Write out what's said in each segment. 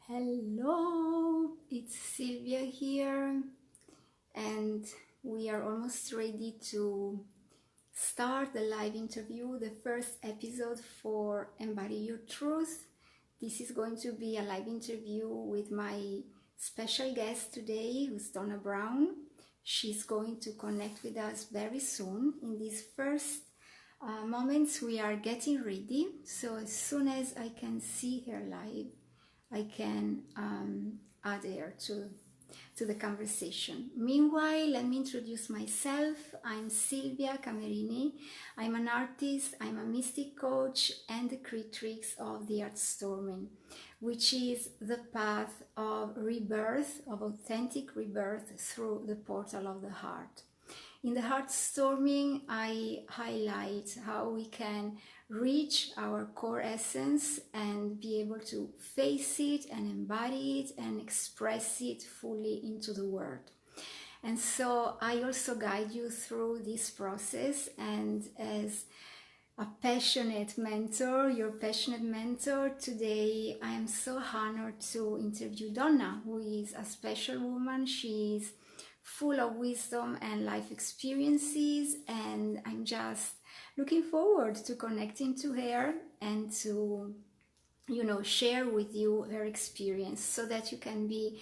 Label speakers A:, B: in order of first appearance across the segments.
A: Hello, it's Silvia here, and we are almost ready to start the live interview, the first episode for Embody Your Truth. This is going to be a live interview with my special guest today, who's Donna Brown. She's going to connect with us very soon. In these first moments, we are getting ready. So as soon as I can see her live, I can add her to the conversation. Meanwhile, let me introduce myself. I'm Silvia Camerini. I'm an artist, I'm a mystic coach, and the creatrix of the Heartstorming, which is the path of rebirth, of authentic rebirth through the portal of the heart. In the Heartstorming, I highlight how we can reach our core essence and be able to face it and embody it and express it fully into the world. And so I also guide you through this process, and as a passionate mentor, your passionate mentor, today I am so honored to interview Donna, who is a special woman. She is full of wisdom and life experiences, and I'm just looking forward to connecting to her and to, share with you her experience so that you can be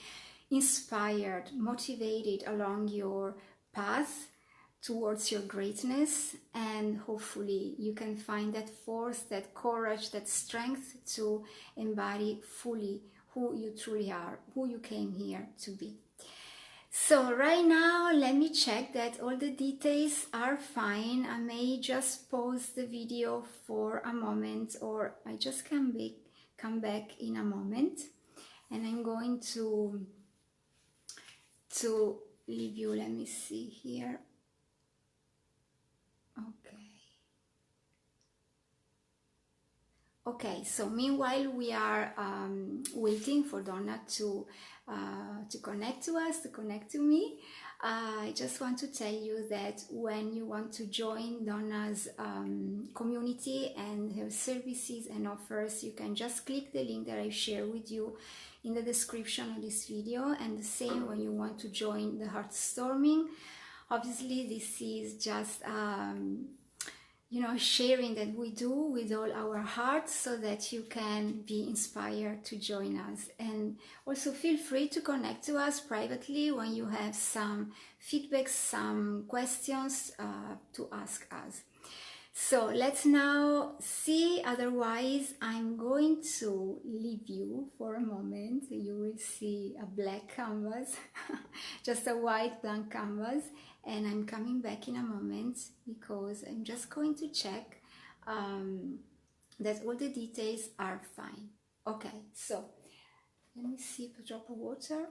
A: inspired, motivated along your path towards your greatness, and hopefully you can find that force, that courage, that strength to embody fully who you truly are, who you came here to be. So right now, let me check that all the details are fine. I may just pause the video for a moment, or I just come back in a moment, and I'm going to leave you. Let me see here. Okay, so meanwhile we are waiting for Donna to connect to us, to connect to me. I just want to tell you that when you want to join Donna's community and her services and offers, you can just click the link that I share with you in the description of this video, and the same when you want to join the Heartstorming. Obviously, this is just sharing that we do with all our hearts so that you can be inspired to join us. And also feel free to connect to us privately when you have some feedback, some questions to ask us. So let's now see. Otherwise, I'm going to leave you for a moment. You will see a black canvas, just a white blank canvas. And I'm coming back in a moment because I'm just going to check that all the details are fine. Okay, so let me sip a drop of water.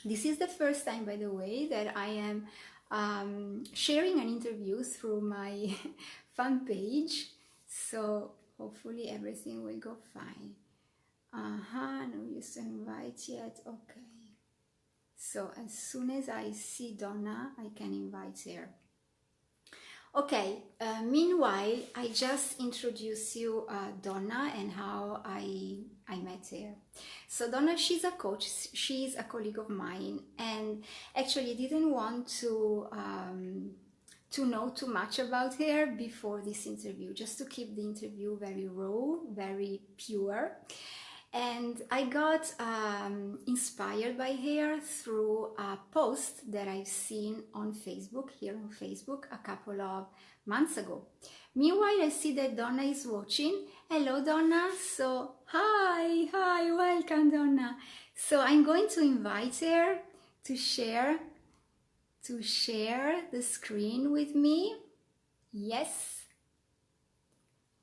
A: This is the first time, by the way, that I am sharing an interview through my fan page. So hopefully everything will go fine. No use to invite yet. Okay. So as soon as I see Donna, I can invite her. Okay, meanwhile, I just introduce you Donna and how I met her. So Donna, she's a coach, she's a colleague of mine, and actually didn't want to know too much about her before this interview, just to keep the interview very raw, very pure. And I got inspired by her through a post that I've seen on Facebook, here on Facebook, a couple of months ago. Meanwhile, I see that Donna is watching. Hello, Donna. So, hi, welcome, Donna. So I'm going to invite her to share the screen with me. Yes.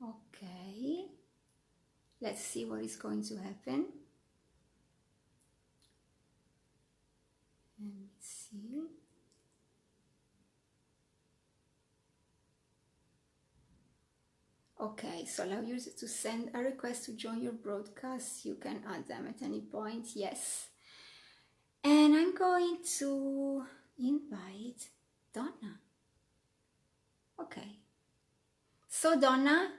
A: Okay. Let's see what is going to happen. Let me see. Okay, so allow users to send a request to join your broadcast. You can add them at any point. Yes. And I'm going to invite Donna. Okay. So Donna,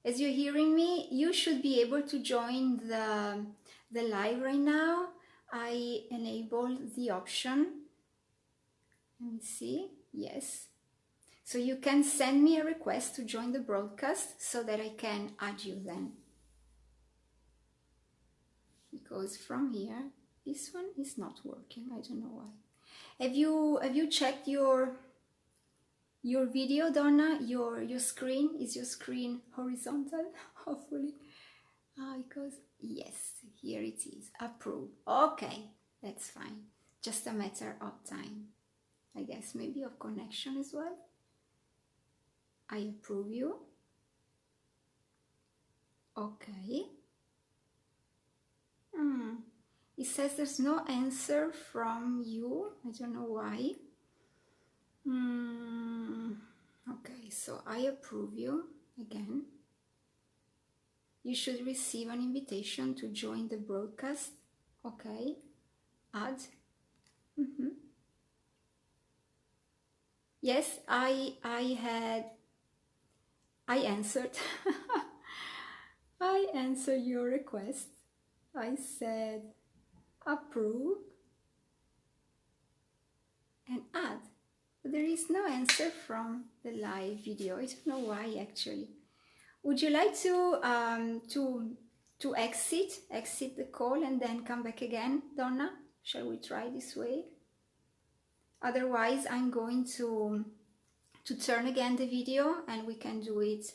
A: As you're hearing me, you should be able to join the live right now. I enable the option. Let me see. Yes. So you can send me a request to join the broadcast so that I can add you then. Because from here, this one is not working. I don't know why. Have you checked your video, Donna? Your screen, is your screen horizontal? Hopefully. Because yes, here it is. Approve. Okay, that's fine. Just a matter of time. I guess maybe of connection as well. I approve you. Okay. It says there's no answer from you. I don't know why. Okay, so I approve you again. You should receive an invitation to join the broadcast. Okay, add. Yes, I answered. I answered your request. I said approve and add. But there is no answer from the live video. I don't know why actually. Would you like to exit the call and then come back again, Donna? Shall we try this way? Otherwise, I'm going to turn again the video and we can do it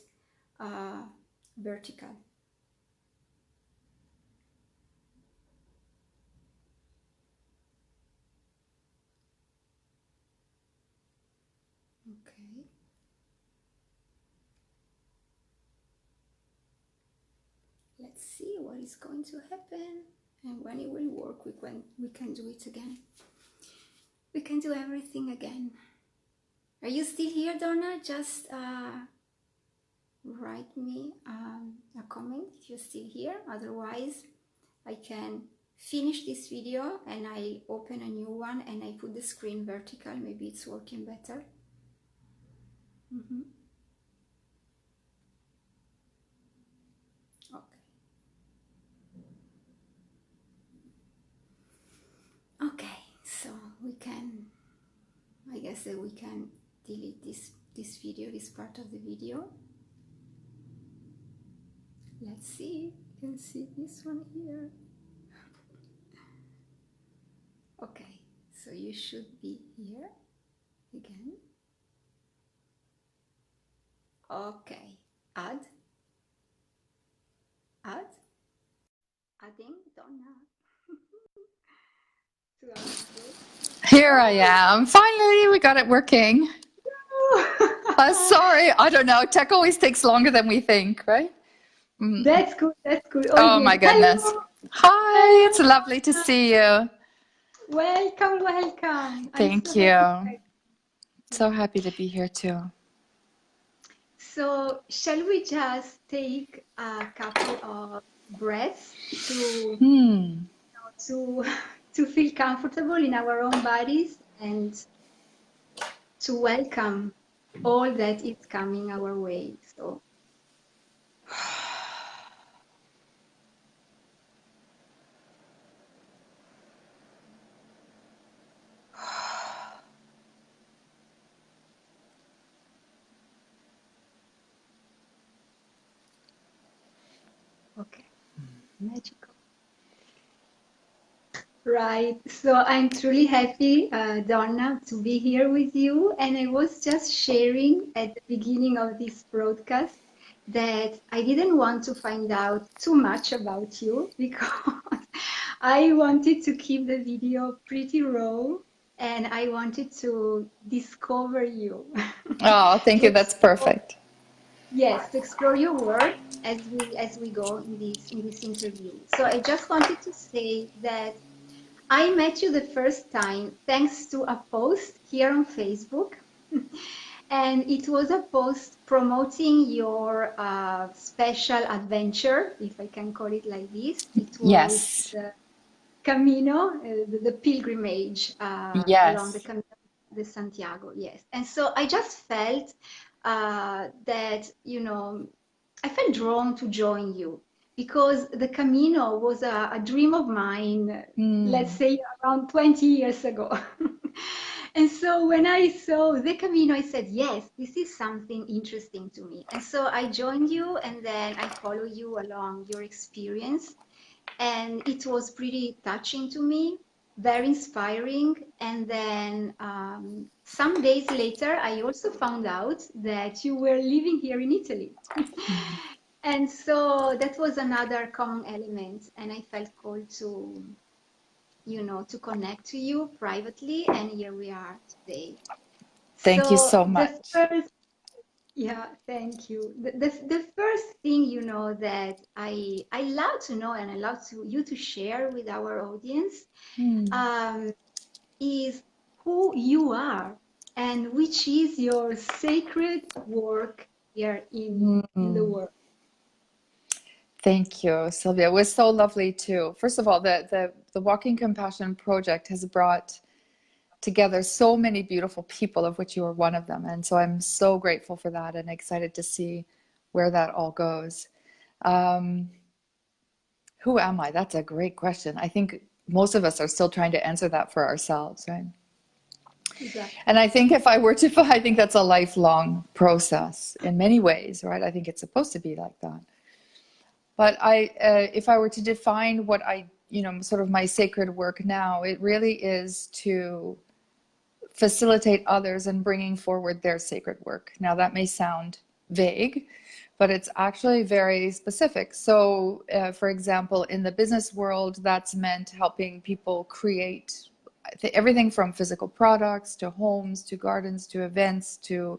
A: vertical. Okay. Let's see what is going to happen, and when it will work, we can do it again. We can do everything again. Are you still here, Donna? Just write me a comment if you're still here. Otherwise, I can finish this video and I open a new one and I put the screen vertical. Maybe it's working better. Okay, so we can, I guess that we can delete this video, this part of the video. Let's see, you can see this one here. Okay, so you should be here again. Okay, adding Donna to our group.
B: Here I am. Finally, we got it working. Sorry, I don't know. Tech always takes longer than we think, right?
C: That's good. That's good.
B: Oh my goodness.
C: Hello.
B: Hi, it's lovely to see you.
C: Welcome, welcome.
B: Thank you. So happy to be here too.
C: So, shall we just take a couple of breaths to feel comfortable in our own bodies and to welcome all that is coming our way. So, okay, magical. Right. So I'm truly happy, Donna, to be here with you. And I was just sharing at the beginning of this broadcast that I didn't want to find out too much about you because I wanted to keep the video pretty raw and I wanted to discover you.
B: Oh, thank you. That's perfect.
C: Yes, to explore your work as we go in this interview. So I just wanted to say that I met you the first time thanks to a post here on Facebook. And it was a post promoting your special adventure, if I can call it like this. It was the Camino, the pilgrimage along the Camino de Santiago. Yes. And so I just felt that, you know, I felt drawn to join you because the Camino was a dream of mine, let's say around 20 years ago. And so when I saw the Camino, I said, yes, this is something interesting to me. And so I joined you and then I follow you along your experience. And it was pretty touching to me, very inspiring. And then some days later, I also found out that you were living here in Italy. And so that was another common element. And I felt called to, to connect to you privately. And here we are today.
B: Thank you
C: So
B: so
C: the
B: much.
C: first Yeah, thank you. The first thing that I love to know and I love you to share with our audience um, is who you are and which is your sacred work here in the world.
B: Thank you, Silvia. It was so lovely too. First of all, the Walking Compassion Project has brought together so many beautiful people, of which you are one of them. And so I'm so grateful for that and excited to see where that all goes. Um, who am I? That's a great question. I think most of us are still trying to answer that for ourselves, right?
C: Exactly.
B: And I think if I were to, I think that's a lifelong process in many ways, right? I think it's supposed to be like that. But if I were to define what sort of my sacred work now, it really is to facilitate others in bringing forward their sacred work. Now, that may sound vague, but it's actually very specific. So, for example, in the business world, that's meant helping people create everything from physical products to homes to gardens to events to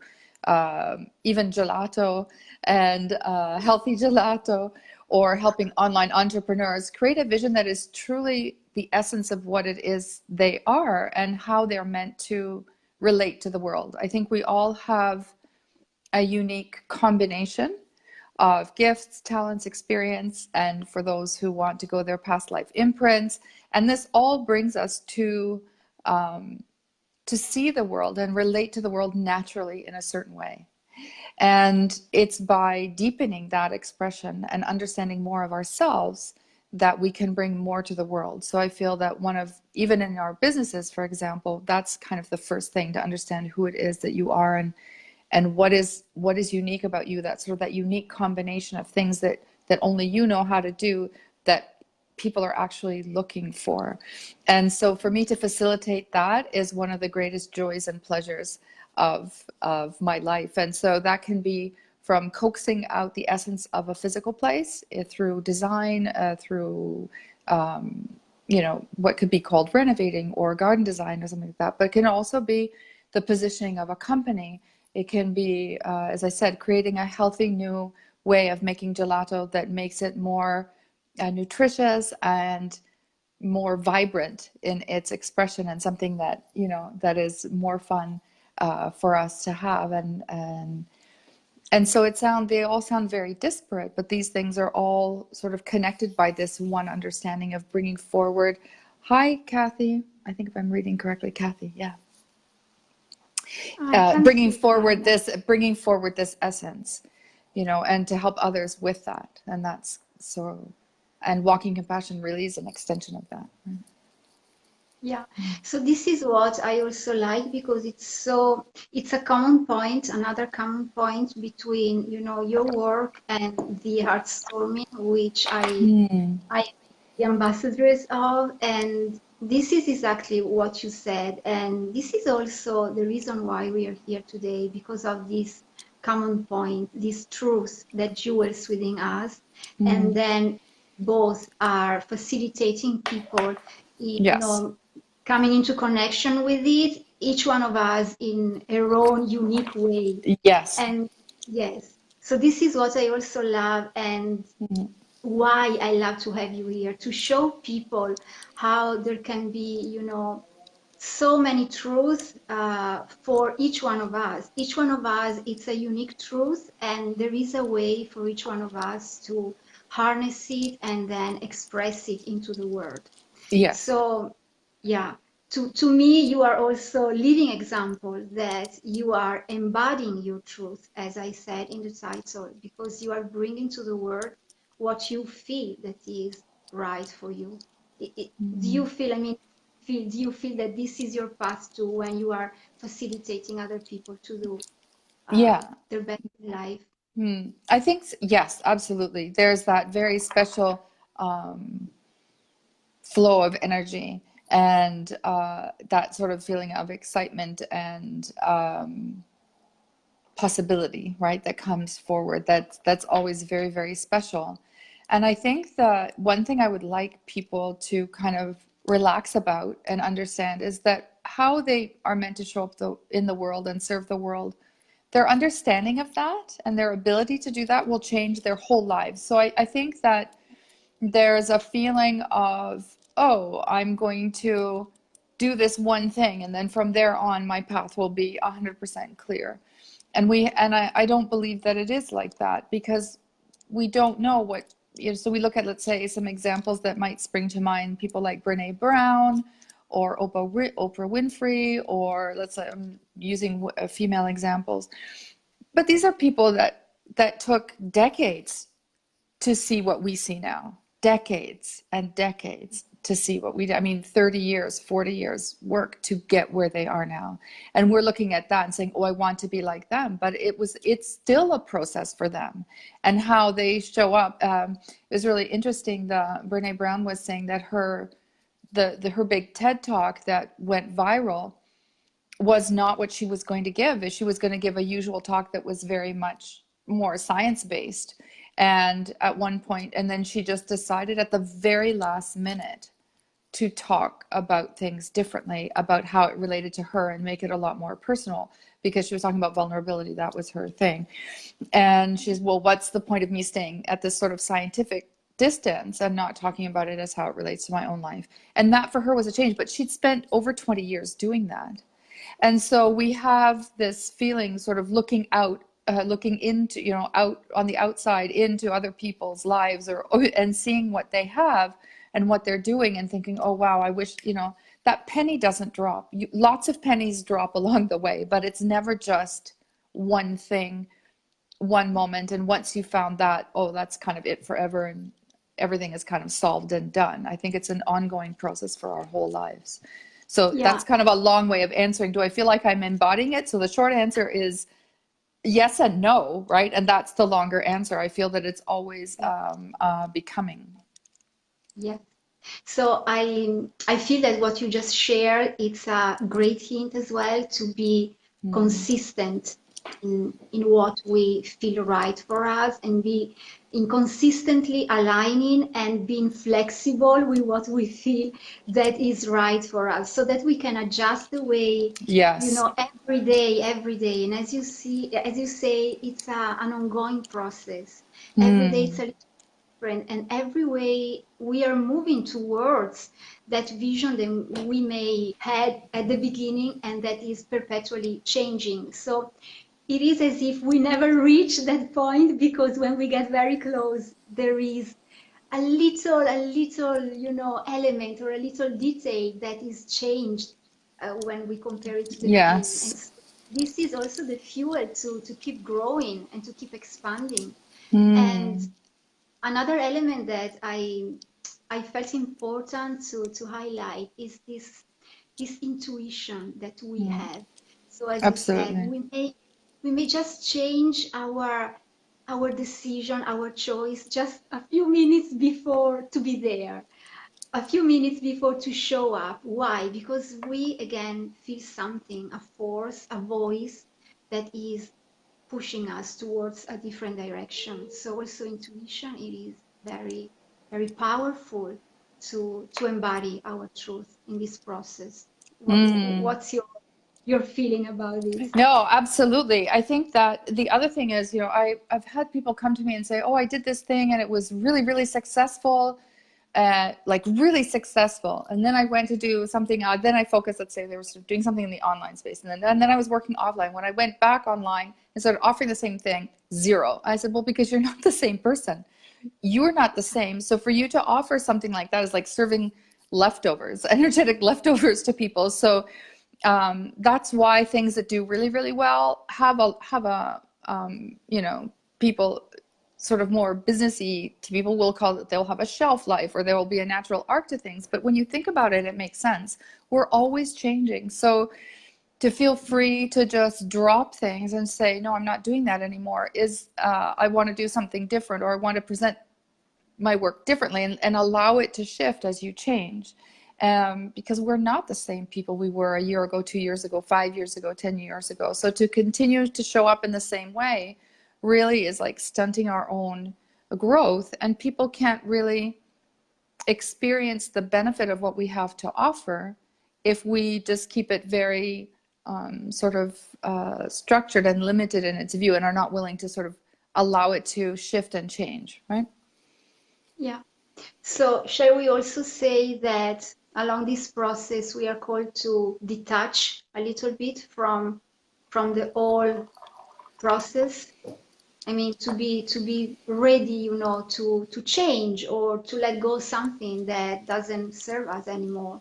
B: even gelato and healthy gelato, or helping online entrepreneurs create a vision that is truly the essence of what it is they are and how they're meant to relate to the world. I think we all have a unique combination of gifts, talents, experience, and for those who want to go their past life imprints. And this all brings us to see the world and relate to the world naturally in a certain way. And it's by deepening that expression and understanding more of ourselves that we can bring more to the world. So I feel that even in our businesses, for example, that's kind of the first thing, to understand who it is that you are and what is unique about you, that sort of that unique combination of things that only you know how to do, that people are actually looking for. And so for me to facilitate that is one of the greatest joys and pleasures of my life. And so that can be from coaxing out the essence of a physical place through design, through what could be called renovating or garden design or something like that, but it can also be the positioning of a company. It can be, as I said, creating a healthy new way of making gelato that makes it more nutritious and more vibrant in its expression, and something that that is more fun for us to have. And so they all sound very disparate, but these things are all sort of connected by this one understanding of bringing forward. Hi, Kathy. I think if I'm reading correctly, Kathy. Yeah.
C: I can
B: Bringing
C: see
B: forward this essence, and to help others with that. And that's so, and Walking Compassion really is an extension of that. Right?
C: Yeah, so this is what I also like because it's a common point, another common point between, your work and the Heartstorming, which I am the ambassadors of, and this is exactly what you said. And this is also the reason why we are here today, because of this common point, this truth that jewels within us. And then both are facilitating people,
B: Yes.
C: coming into connection with it, each one of us in our own unique way.
B: Yes.
C: And yes, so this is what I also love, and why I love to have you here, to show people how there can be, so many truths for each one of us. Each one of us, it's a unique truth, and there is a way for each one of us to harness it and then express it into the world.
B: Yes.
C: So, yeah, to me, you are also a living example that you are embodying your truth, as I said in the title, because you are bringing to the world what you feel that is right for you. Do you feel, I mean, do you feel that this is your path to when you are facilitating other people to do
B: Yeah.
C: their best in life?
B: I think, yes, absolutely. There's that very special um, flow of energy and that sort of feeling of excitement and possibility, right, that comes forward. That's always very, very special. And I think that one thing I would like people to kind of relax about and understand is that how they are meant to show up in the world and serve the world, their understanding of that and their ability to do that will change their whole lives. So I think that there's a feeling of, oh, I'm going to do this one thing, and then from there on, my path will be 100% clear. And I don't believe that it is like that, because we don't know what, so we look at, let's say, some examples that might spring to mind, people like Brene Brown or Oprah Winfrey, or let's say I'm using female examples. But these are people that took decades to see what we see now, decades and decades to see what we do. I mean, 30 years, 40 years work to get where they are now. And we're looking at that and saying, oh, I want to be like them. But it's still a process for them. And how they show up, it was really interesting. Brene Brown was saying that her big TED talk that went viral was not what she was going to give. Is she was going to give a usual talk that was very much more science-based. And at one point, and then she just decided at the very last minute to talk about things differently, about how it related to her, and make it a lot more personal, because she was talking about vulnerability. That was her thing. And she's, well, what's the point of me staying at this sort of scientific distance and not talking about it as how it relates to my own life? And that for her was a change. But she'd spent over 20 years doing that. And so we have this feeling, sort of looking out, looking into, out on the outside into other people's lives, and seeing what they have and what they're doing, and thinking, oh, wow, I wish, that penny doesn't drop. Lots of pennies drop along the way, but it's never just one thing, one moment. And once you found that, oh, that's kind of it forever, and everything is kind of solved and done. I think it's an ongoing process for our whole lives. So
C: Yeah.
B: that's kind of a long way of answering. Do I feel like I'm embodying it? So the short answer is yes and no, right? And that's the longer answer. I feel that it's always becoming.
C: Yeah. So I feel that what you just shared, it's a great hint as well to be consistent in what we feel right for us, and be in consistently aligning and being flexible with what we feel that is right for us, so that we can adjust the way,
B: Yes.
C: every day. And as you say, it's an ongoing process. Every day it's a little different, and every way we are moving towards that vision that we may had at the beginning, and that is perpetually changing. So it is as if we never reach that point, because when we get very close, there is a little, element or a little detail that is changed when we compare it to the beginning. And
B: Yes.
C: so this is also the fuel to keep growing and to keep expanding. And another element that I felt important to highlight is this intuition that we have. So as you said,
B: Absolutely.
C: we may just change our decision, our choice, just a few minutes before to be there, a few minutes before to show up. Why? Because we again feel something, a force, a voice that is pushing us towards a different direction. So also intuition, it is very, very powerful to embody our truth in this process. What's your feeling about this?
B: No, absolutely. I think that the other thing is, I've had people come to me and say, oh, I did this thing and it was really, really successful, like really successful. And then I went to do something, then I focused, let's say they were sort of doing something in the online space. And then I was working offline. When I went back online and started offering the same thing, zero. I said, well, because you're not the same person. You're not the same. So for you to offer something like that is like serving leftovers, energetic leftovers to people. So that's why things that do really, really well have a you know, people sort of more businessy to people will call it, they'll have a shelf life, or there will be a natural arc to things. But when you think about it, it makes sense. We're always changing. So to feel free to just drop things and say, no, I'm not doing that anymore, is I want to do something different, or I want to present my work differently, and allow it to shift as you change. Because we're not the same people we were a year ago, 2 years ago, 5 years ago, 10 years ago. So to continue to show up in the same way really is like stunting our own growth, and people can't really experience the benefit of what we have to offer if we just keep it very sort of structured and limited in its view, and are not willing to sort of allow it to shift and change, right?
C: Yeah. So shall we also say that along this process we are called to detach a little bit from the whole process? I mean, to be ready, you know, to change or to let go something that doesn't serve us anymore.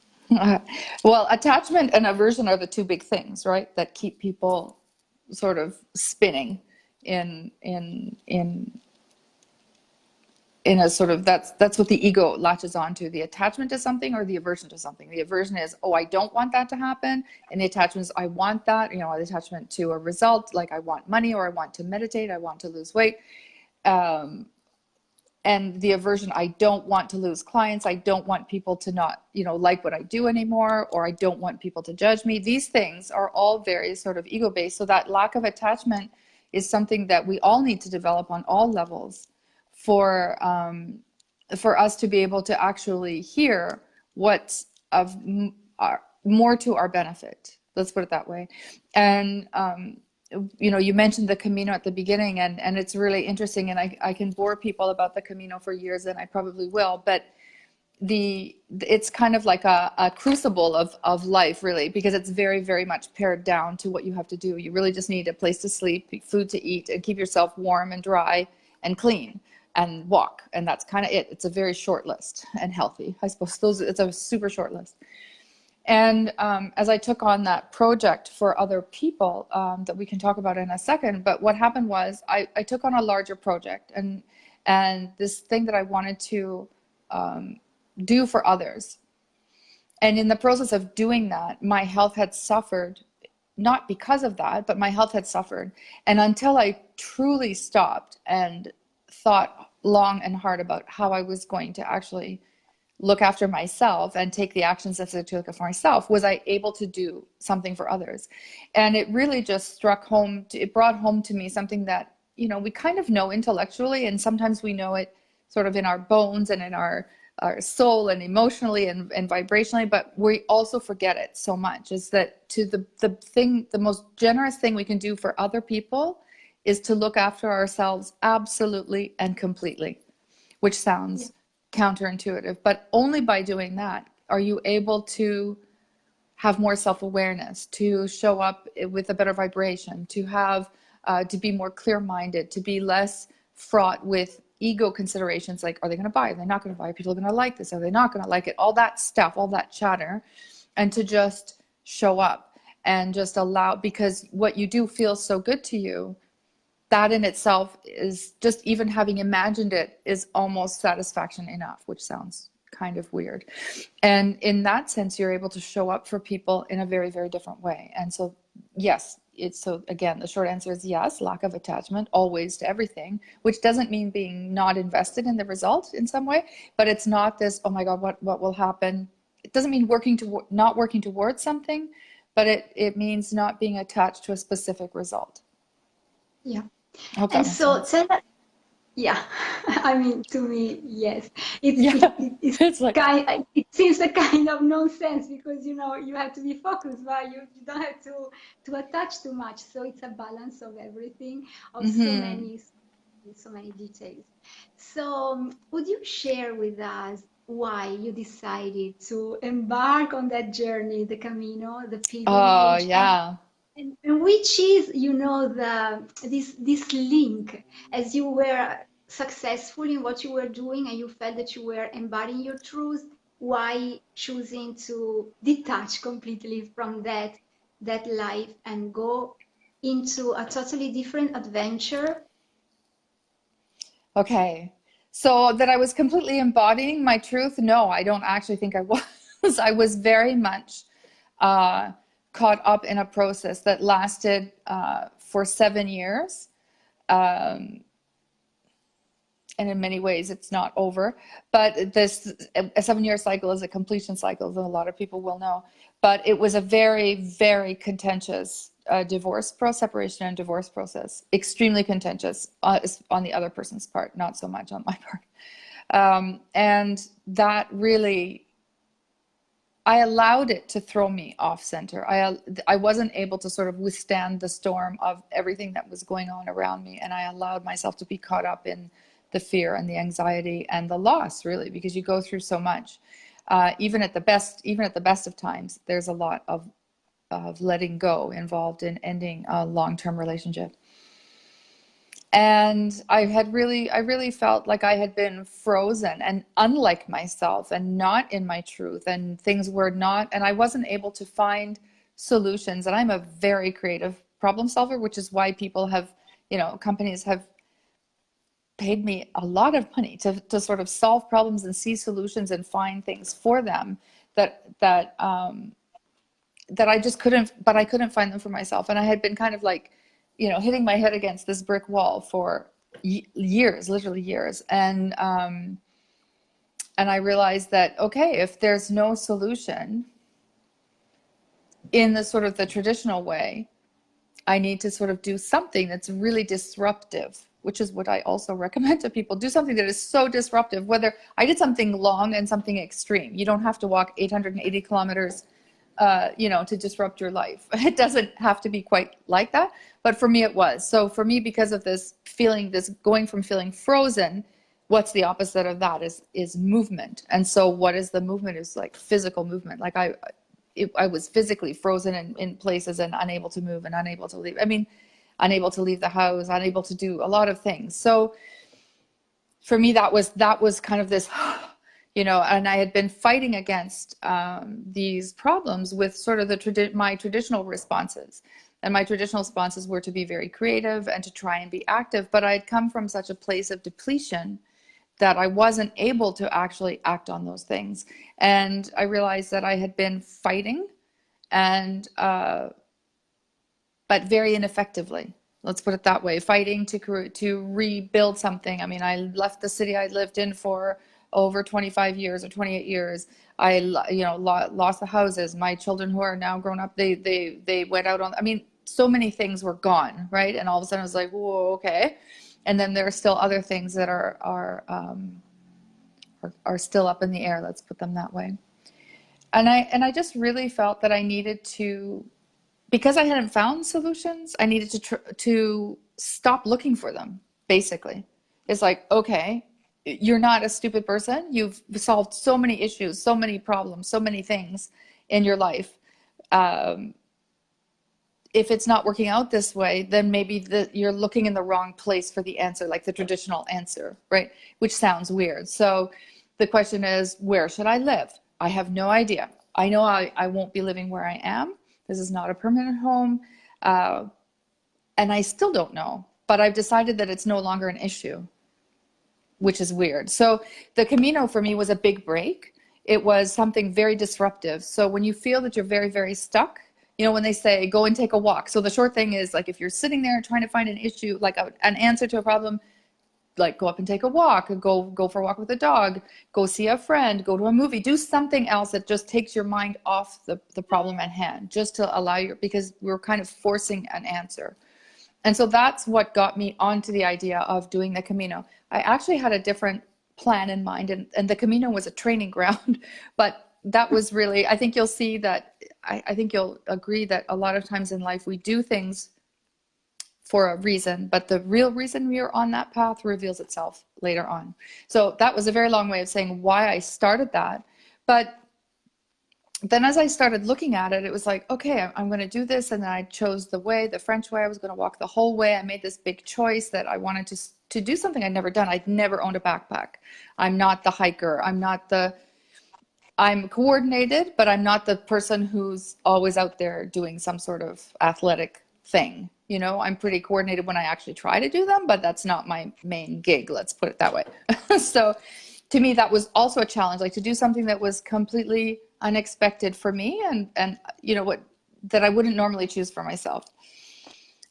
B: Well, attachment and aversion are the two big things, right? That keep people sort of spinning in a sort of, that's what the ego latches onto, the attachment to something or the aversion to something. The aversion is, oh, I don't want that to happen, and the attachment is, I want that, you know, the attachment to a result, like I want money, or I want to meditate, I want to lose weight. And the aversion, I don't want to lose clients, I don't want people to not, you know, like what I do anymore, or I don't want people to judge me. These things are all very sort of ego based. So that lack of attachment is something that we all need to develop on all levels for us to be able to actually hear what's of more to our benefit. Let's put it that way. And you know, you mentioned the Camino at the beginning, and it's really interesting, and I can bore people about the Camino for years, and I probably will, but it's kind of like a crucible of life, really, because it's very, very much pared down to what you have to do. You really just need a place to sleep, food to eat, and keep yourself warm and dry and clean and walk. And that's kind of it. It's a very short list, and healthy, I suppose. It's a super short list. And as I took on that project for other people that we can talk about in a second, but what happened was I took on a larger project, and this thing that I wanted to do for others. And in the process of doing that, my health had suffered, not because of that, but my health had suffered. And until I truly stopped and thought long and hard about how I was going to actually look after myself and take the actions necessary to look after myself, was I able to do something for others. And it really just struck home, it brought home to me something that, you know, we kind of know intellectually, and sometimes we know it sort of in our bones and in our soul and emotionally and vibrationally, but we also forget it so much, is that the most generous thing we can do for other people is to look after ourselves absolutely and completely, which sounds counterintuitive, but only by doing that are you able to have more self-awareness, to show up with a better vibration, to have to be more clear-minded, to be less fraught with ego considerations like, are they going to buy? Are they not going to buy? Are people going to like this? Are they not going to like it? All that stuff, all that chatter, and to just show up and just allow, because what you do feels so good to you. That in itself is just, even having imagined it is almost satisfaction enough, which sounds kind of weird. And in that sense, you're able to show up for people in a very, very different way. And so, yes, so again, the short answer is yes, lack of attachment always to everything, which doesn't mean being not invested in the result in some way, but it's not this, oh my God, what will happen? It doesn't mean not working towards something, but it means not being attached to a specific result.
C: Yeah.
B: I hope that
C: And
B: makes
C: so
B: sense.
C: Yeah, I mean, to me, yes,
B: It's like,
C: it seems a kind of nonsense, because you know you have to be focused, but you don't have to attach too much. So it's a balance of everything, of so many details. So would you share with us why you decided to embark on that journey, the Camino, the
B: oh
C: pilgrimage,
B: yeah.
C: and which is, you know, this link, as you were successful in what you were doing and you felt that you were embodying your truth, why choosing to detach completely from that life and go into a totally different adventure?
B: Okay. So that I was completely embodying my truth? No, I don't actually think I was. I was very much uh, caught up in a process that lasted for 7 years. Um, and in many ways, it's not over. But this a 7 year cycle is a completion cycle, though a lot of people will know. But it was a very, very contentious separation and divorce process. Extremely contentious on the other person's part, not so much on my part. And that really, I allowed it to throw me off center. I wasn't able to sort of withstand the storm of everything that was going on around me, and I allowed myself to be caught up in the fear and the anxiety and the loss, really, because you go through so much. Even at the best of times, there's a lot of letting go involved in ending a long-term relationship. And I really felt like I had been frozen and unlike myself and not in my truth, and things were not, and I wasn't able to find solutions. And I'm a very creative problem solver, which is why people have, companies have paid me a lot of money to sort of solve problems and see solutions and find things for them that I just couldn't, but I couldn't find them for myself. And I had been kind of like, hitting my head against this brick wall for years, literally years. And I realized that, okay, if there's no solution in the sort of the traditional way, I need to sort of do something that's really disruptive, which is what I also recommend to people. Do something that is so disruptive, whether I did something long and something extreme. You don't have to walk 880 kilometers, to disrupt your life. It doesn't have to be quite like that. But for me, it was. So for me, because of this feeling, this going from feeling frozen, what's the opposite of that is movement. And so what is the movement is like physical movement. Like I was physically frozen in places and unable to move and unable to leave. I mean, unable to leave the house, unable to do a lot of things. So for me, that was kind of this, and I had been fighting against these problems with sort of my traditional responses. And my traditional responses were to be very creative and to try and be active. But I had come from such a place of depletion that I wasn't able to actually act on those things. And I realized that I had been fighting and but very ineffectively. Let's put it that way. Fighting to rebuild something. I mean, I left the city I lived in for over 25 years or 28 years. I lost the houses. My children who are now grown up, they went out on. I mean, so many things were gone, right? And all of a sudden, I was like, whoa, okay. And then there are still other things that are still up in the air. Let's put them that way. And I just really felt that I needed to, because I hadn't found solutions, I needed to stop looking for them, basically. It's like, okay, you're not a stupid person. You've solved so many issues, so many problems, so many things in your life. If it's not working out this way, then maybe you're looking in the wrong place for the answer, like the traditional answer, right? Which sounds weird. So the question is, where should I live? I have no idea. I know I won't be living where I am. This is not a permanent home. And I still don't know, but I've decided that it's no longer an issue, which is weird. So the Camino for me was a big break. It was something very disruptive. So when you feel that you're very, very stuck, when they say go and take a walk. So the short thing is, like, if you're sitting there trying to find an issue, like an answer to a problem, like go up and take a walk, go for a walk with a dog, go see a friend, go to a movie, do something else that just takes your mind off the problem at hand, just to allow because we're kind of forcing an answer. And so that's what got me onto the idea of doing the Camino. I actually had a different plan in mind, and the Camino was a training ground, but that was really, I think you'll see that, I think you'll agree that a lot of times in life we do things for a reason, but the real reason we are on that path reveals itself later on. So that was a very long way of saying why I started that. But then as I started looking at it, it was like, okay, I'm going to do this. And then I chose the French way. I was going to walk the whole way. I made this big choice that I wanted to do something I'd never done. I'd never owned a backpack. I'm not the hiker. I'm not the I'm coordinated, but I'm not the person who's always out there doing some sort of athletic thing. You know, I'm pretty coordinated when I actually try to do them, but that's not my main gig, let's put it that way. So to me, that was also a challenge, like to do something that was completely unexpected for me and you know, what that I wouldn't normally choose for myself.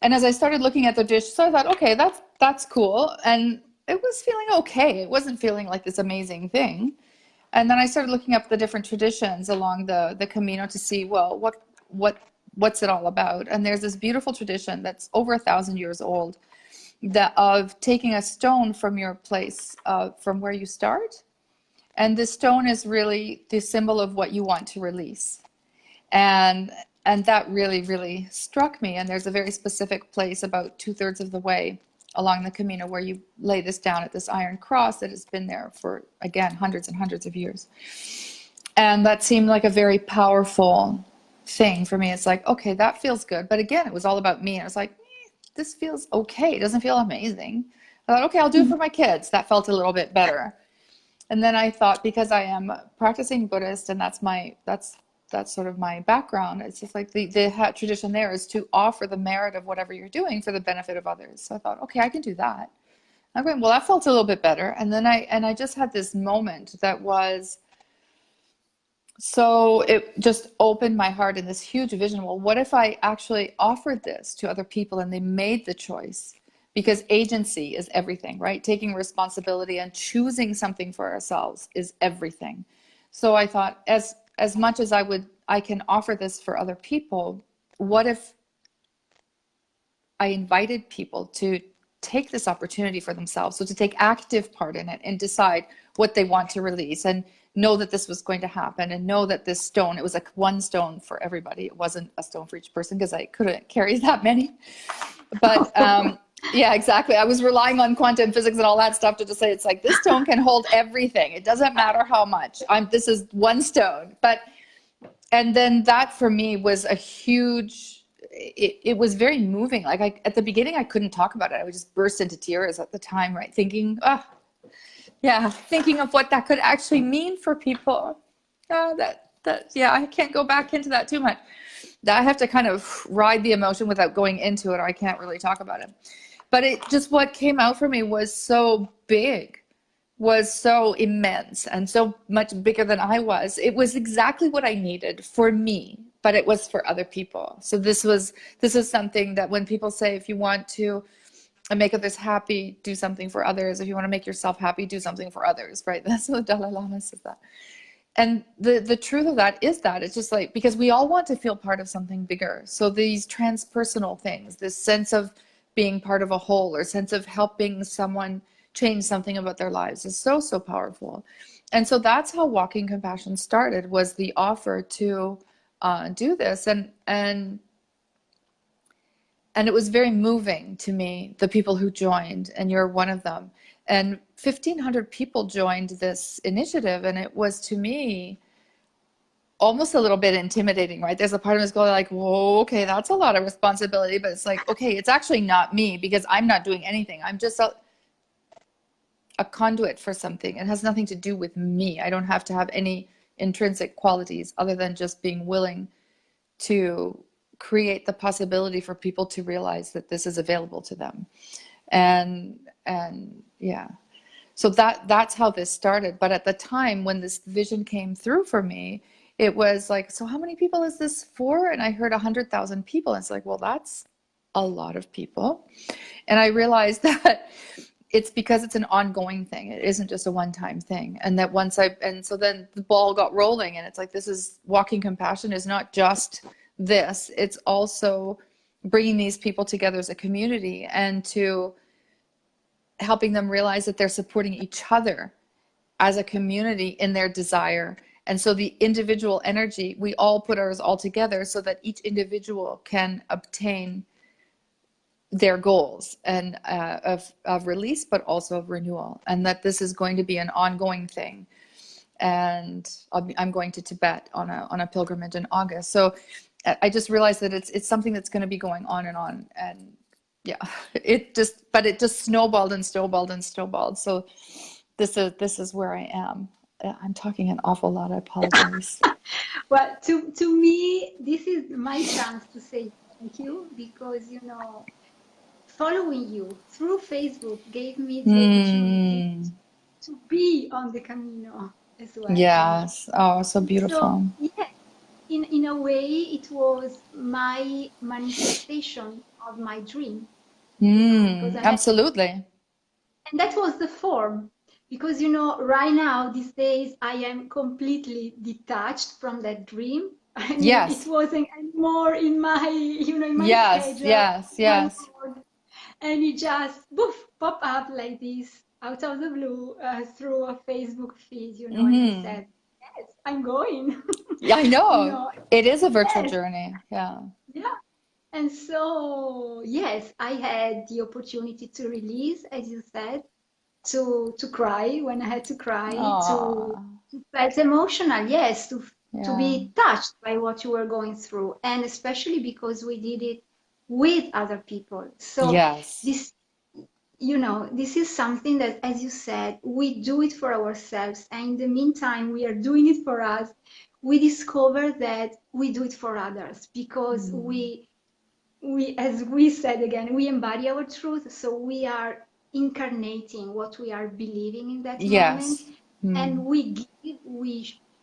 B: And as I started looking at the dish, so I thought, okay, that's cool. And it was feeling okay. It wasn't feeling like this amazing thing. And then I started looking up the different traditions along the Camino to see, well, what's it all about? And there's this beautiful tradition that's over 1,000 years old, that of taking a stone from your place, from where you start. And this stone is really the symbol of what you want to release. And that really, really struck me. And there's a very specific place about 2/3 of the way along the Camino where you lay this down at this iron cross that has been there for, again, hundreds and hundreds of years. And that seemed like a very powerful thing for me. It's like, okay, that feels good. But again, it was all about me. And I was like, this feels okay. It doesn't feel amazing. I thought, okay, I'll do it for my kids. That felt a little bit better. And then I thought, because I am practicing Buddhist and that's sort of my background, it's just like the tradition there is to offer the merit of whatever you're doing for the benefit of others. So I thought, okay, I can do that. I'm going, well, that felt a little bit better. And then I just had this moment that was, so it just opened my heart in this huge vision. Well, what if I actually offered this to other people and they made the choice? Because agency is everything, right? Taking responsibility and choosing something for ourselves is everything. So I thought, as much as I can offer this for other people, what if I invited people to take this opportunity for themselves? So to take active part in it and decide what they want to release and know that this was going to happen and know that this stone, it was like one stone for everybody. It wasn't a stone for each person because I couldn't carry that many. But yeah, exactly. I was relying on quantum physics and all that stuff to just say, it's like, this stone can hold everything. It doesn't matter how much. This is one stone. And then that for me was a huge, it was very moving. Like at the beginning, I couldn't talk about it. I would just burst into tears at the time, right? Thinking of what that could actually mean for people. Yeah, I can't go back into that too much. I have to kind of ride the emotion without going into it, or I can't really talk about it. But it just, what came out for me was so big, was so immense, and so much bigger than I was. It was exactly what I needed for me, but it was for other people. So this is something that when people say, if you want to make others happy, do something for others. If you want to make yourself happy, do something for others, right? That's what Dalai Lama says that. And the truth of that is that it's just like, because we all want to feel part of something bigger. So these transpersonal things, this sense of being part of a whole, or sense of helping someone change something about their lives, is so, so powerful. And so that's how Walking Compassion started, was the offer to do this. And it was very moving to me, the people who joined, and you're one of them. And 1,500 people joined this initiative, and it was, to me, almost a little bit intimidating, right? There's a part of us going like, whoa, okay, that's a lot of responsibility. But it's like, okay, it's actually not me, because I'm not doing anything. I'm just a conduit for something. It has nothing to do with me. I don't have to have any intrinsic qualities other than just being willing to create the possibility for people to realize that this is available to them. And yeah, so that's how this started. But at the time when this vision came through for me, it was like, so how many people is this for? And I heard 100,000 people. And it's like, well, that's a lot of people. And I realized that it's because it's an ongoing thing. It isn't just a one-time thing. And that and so then the ball got rolling, and it's like, this is, Walking Compassion is not just this, it's also bringing these people together as a community, and to helping them realize that they're supporting each other as a community in their desire. And so the individual energy, we all put ours all together so that each individual can obtain their goals, and of release, but also of renewal, and that this is going to be an ongoing thing. And I'm going to Tibet on a pilgrimage in August. So I just realized that it's something that's going to be going on. And yeah, it just snowballed and snowballed and snowballed. So this is where I am. I'm talking an awful lot. I apologize.
C: Well, to me, this is my chance to say thank you because, following you through Facebook gave me the opportunity
B: Hmm.
C: to be on the Camino as well.
B: Yes. Oh, so
C: So,
B: beautiful.
C: yeah, in a way, it was my manifestation of my dream, because
B: Hmm.
C: I had,
B: Absolutely.
C: and that was the form. Because, right now, these days, I am completely detached from that dream. I mean, it
B: Yes.
C: wasn't anymore in my, in my
B: Yes.
C: schedule,
B: Yes.
C: my
B: Yes.
C: mode. And it just poof, pop up like this out of the blue through a Facebook feed, and I
B: Hmm.
C: said, yes, I'm going.
B: Yeah, I
C: you
B: know.
C: know,
B: It is a virtual
C: yes,
B: journey. Yeah.
C: yeah. And so, yes, I had the opportunity to release, as you said, to cry when I had to cry, to
B: Oh,
C: felt emotional, yes, to
B: yeah.
C: be touched by what you were going through, and especially because we did it with other people. So
B: Yes.
C: this this is something that, as you said, we do it for ourselves. And in the meantime, we are doing it for us. We discover that we do it for others because
B: Mm.
C: as we said again, we embody our truth. So we are incarnating what we are believing in that moment.
B: Yes.
C: And
B: Mm.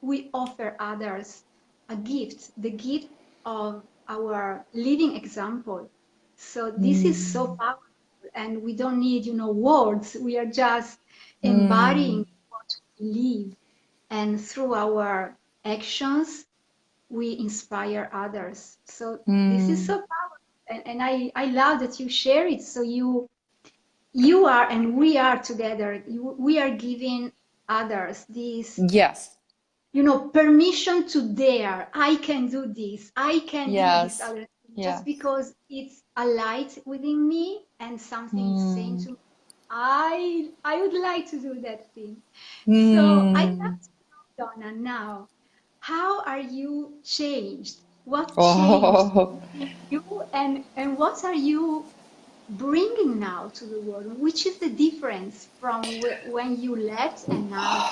C: we offer others a gift, the gift of our living example. So this is so
B: Mm.
C: powerful, and we don't need, words. We are just
B: Mm.
C: embodying what we live, and through our actions, we inspire others. So this is
B: Mm.
C: so powerful, and I love that you share it. So you are, and we are together. We are giving others this,
B: Yes.
C: permission to dare. I can do this. I can do this
B: Yes.
C: other thing just
B: Yes.
C: because it's a light within me and something is saying
B: Mm.
C: to me, I would like to do that thing. So I'd love
B: Mm.
C: to know, Donna, now, how are you changed? What changed
B: Oh.
C: in you, and what are you bringing now to the world? Which is the difference from when you left and now?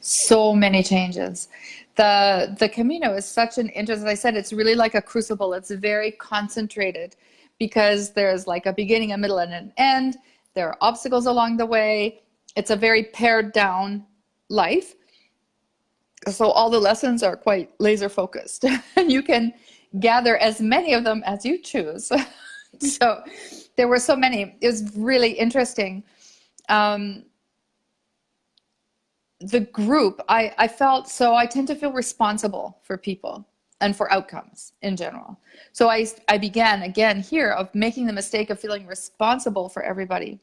B: So many changes. The Camino is such an interest. As I said, it's really like a crucible. It's very concentrated because there's like a beginning, a middle, and an end. There are obstacles along the way. It's a very pared down life. So all the lessons are quite laser focused. And you can gather as many of them as you choose. So there were so many. It was really interesting. Um, the group, I felt, so I tend to feel responsible for people and for outcomes in general. So I began again here of making the mistake of feeling responsible for everybody.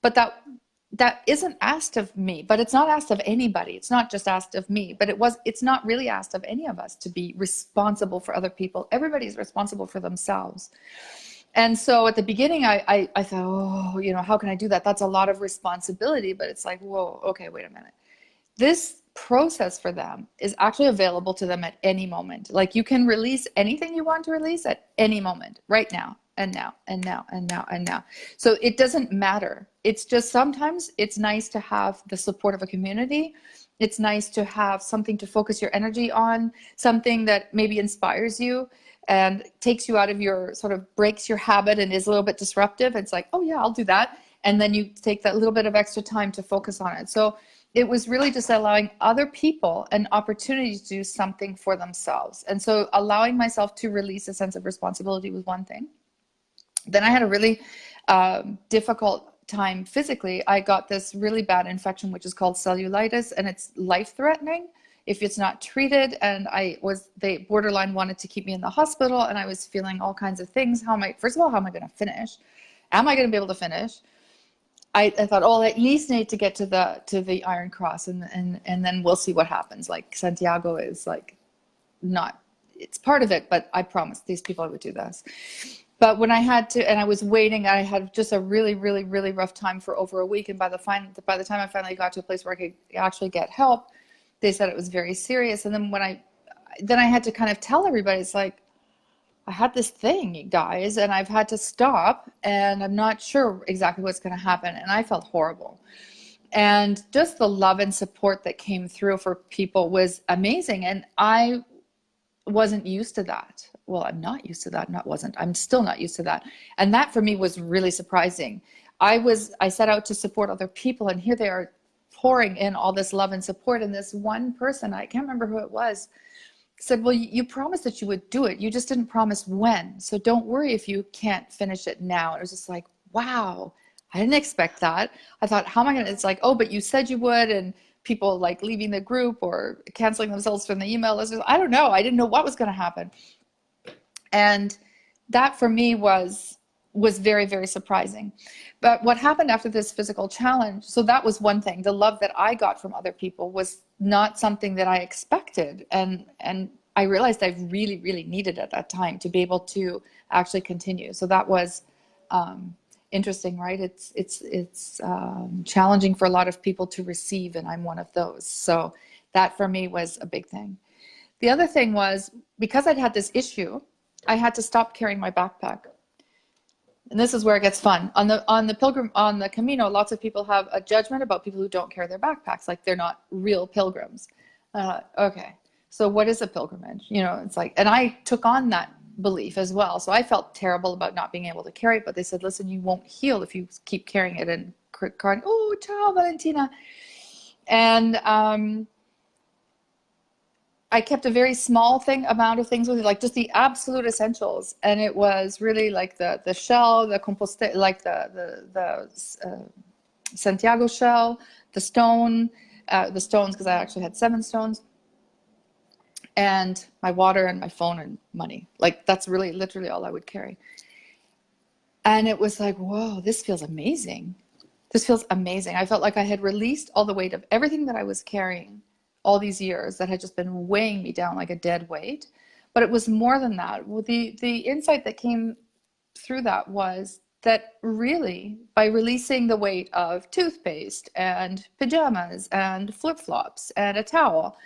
B: But that isn't asked of me, but it's not asked of anybody. It's not just asked of me, but it's not really asked of any of us to be responsible for other people. Everybody's responsible for themselves. And so at the beginning, I thought, oh, how can I do that? That's a lot of responsibility. But it's like, whoa, okay, wait a minute. This process for them is actually available to them at any moment. Like you can release anything you want to release at any moment, right now, and now, and now, and now, and now. So it doesn't matter. It's just sometimes it's nice to have the support of a community. It's nice to have something to focus your energy on, something that maybe inspires you and takes you out of your sort of breaks your habit and is a little bit disruptive. It's like, oh yeah, I'll do that. And then you take that little bit of extra time to focus on it. So it was really just allowing other people an opportunity to do something for themselves. And so allowing myself to release a sense of responsibility was one thing. Then I had a really difficult time physically. I got this really bad infection, which is called cellulitis, and it's life-threatening if it's not treated. And they borderline wanted to keep me in the hospital, and I was feeling all kinds of things. First of all, how am I going to finish? Am I going to be able to finish? I thought, oh, I at least need to get to the Iron Cross, and then we'll see what happens. Like Santiago is like not, it's part of it, but I promised these people I would do this. But when I had to, and I was waiting, I had just a really, really, really rough time for over a week. And by the time I finally got to a place where I could actually get help, they said it was very serious. And then I had to kind of tell everybody, it's like, I had this thing, guys, and I've had to stop, and I'm not sure exactly what's going to happen. And I felt horrible. And just the love and support that came through for people was amazing. And I wasn't used to that. Well, I'm not used to that. I'm still not used to that. And that for me was really surprising. I set out to support other people, and here they are pouring in all this love and support. And this one person, I can't remember who it was, said, well, you promised that you would do it. You just didn't promise when. So don't worry if you can't finish it now. And it was just like, wow, I didn't expect that. I thought, how am I going to, it's like, oh, but you said you would. And people like leaving the group or canceling themselves from the email list. I don't know. I didn't know what was going to happen. And that for me was very, very surprising. But what happened after this physical challenge, so that was one thing. The love that I got from other people was not something that I expected. And I realized I really, really needed at that time to be able to actually continue. So that was interesting, right? It's challenging for a lot of people to receive, and I'm one of those. So that for me was a big thing. The other thing was, because I'd had this issue, I had to stop carrying my backpack. And this is where it gets fun. On the Camino, lots of people have a judgment about people who don't carry their backpacks, like they're not real pilgrims. Okay, so what is a pilgrimage? You know, it's like, and I took on that belief as well. So I felt terrible about not being able to carry it, but they said, listen, you won't heal if you keep carrying it, and crying, oh, ciao, Valentina. And I kept a very small amount of things with me, like just the absolute essentials. And it was really like the shell, the compost, like the Santiago shell, the stones, because I actually had 7 stones, and my water and my phone and money. Like that's really literally all I would carry. And it was like, whoa, this feels amazing. This feels amazing. I felt like I had released all the weight of everything that I was carrying all these years that had just been weighing me down like a dead weight. But it was more than that. Well, the insight that came through that was that really by releasing the weight of toothpaste and pajamas and flip-flops and a towel,